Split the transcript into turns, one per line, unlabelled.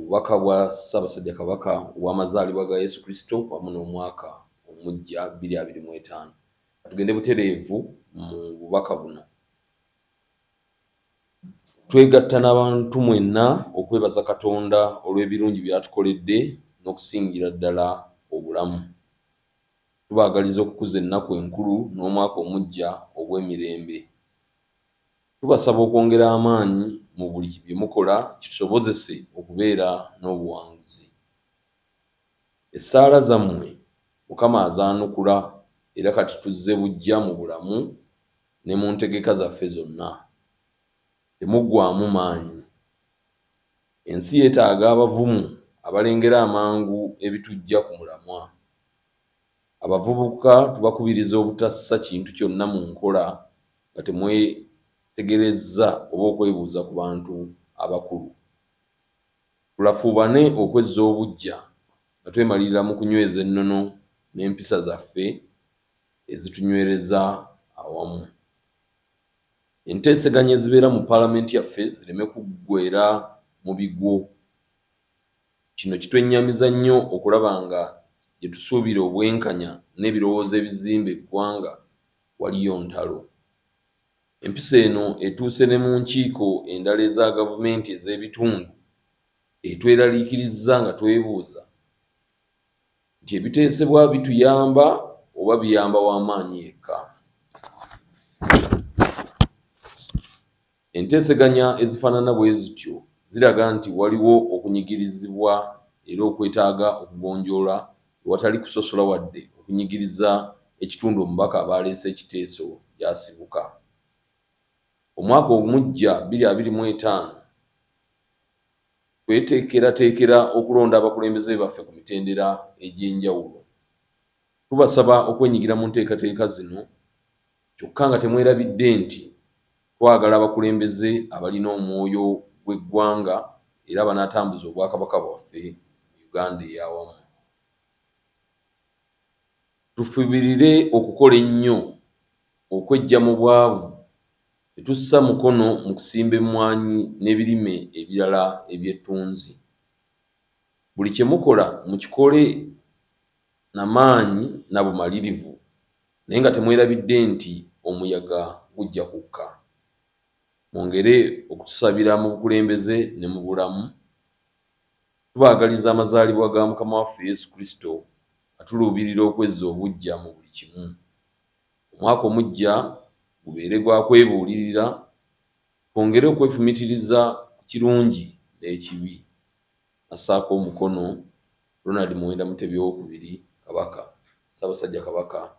obubaka bwa Ssaabasajja Kabaka w'amazaalibwa ga Yesu Kristo wamu n'omwaka omujja 2025. Tugende butereevu mu bubaka buno. Twegatta n'abantu mwenna okwebaza Katonda olw'ebirungi by'atukoledde n'okusingira ddala obulamu. Tubaagaliza okukuza ennaku enkulu n'omwaka omujja ogw'emirembe. Tubasaba okwongera amaanyi mu buli bye mukola kitusobozese okubeera n'obuwanguzi. Essaala zammwe Mukama azaanukula era kati tuzze bujja mu bulamu ne mu ntegeka zaffe zonna. Temuggwaamu maanyi. Ensi yeetaaga abavumu abalengera amangu ebitujja ku mulamwa. Abavubuka tubakubiriza obutassa kintu kyonna mu nkola nga temwetegerezza oba okwebuuza ku bantu abakulu. Tulafuubane okwezza obujja nga twemalirira mu kunyweza ennono n'empisa zaffe ezitunywereza awamu. Enteeseganya ezibeera mu paalamenti yaffe zireme kuggweera mu bigwo. Kino kitwennyamiza nnyo okulaba nga gye tusuubira obwenkanya n'ebirowoozo ebizimba eggwanga waliyo ntalo. Empisa eno etuuse ne mu nkiiko endala eza gavumenti ez'ebitundu etweraliikirizza nga twebuuza nti ebiteesebwa bituyamba oba biyamba w'amaanyi yekka. Enteeseganya ezifaanana bwe zityo ziraga nti waliwo okunyigirizibwa era okwetaaga okugonjoola ewatali kusosola wadde okunyigiriza ekitundu omubaka abaleese ekiteeso gy'asibuka. Omwaka omujja 2025 tweteekerateekera okulonda abakulembeze baffe ku mitendera egy'enjawulo. Tubasaba okwenyigira mu nteekateeka zino kyokka nga temwerabidde nti twagala abakulembeze abalina omwoyo gw'eggwanga era banaatambuza obwakabaka bwaffe mu Uganda ey'awamu. Tufubirire okukola ennyo okweggya mu bwavu tetussa mukono mu kusimba emmwanyi n'ebirime ebirala eby'ettunzi. Buli kye mukola mukikole n'amaanyi na bumalirivu naye nga temwerabidde nti omuyaga gujja kukka. Mwongere okutusabira mu bukulembeze ne mu bulamu. Tubaagaliza amazaalibwa ga Mukama waffe Yesu Kristo nga tuluubirira okwezza obujja mu buli kimu. Omwaka omujja gubeere gwa kwebuulirira, twongere okwefumitiriza ku kirungi n'ekibi. Assaako omukono Ronald Muwenda Mutebi II, Kabaka, Ssaabasajja Kabaka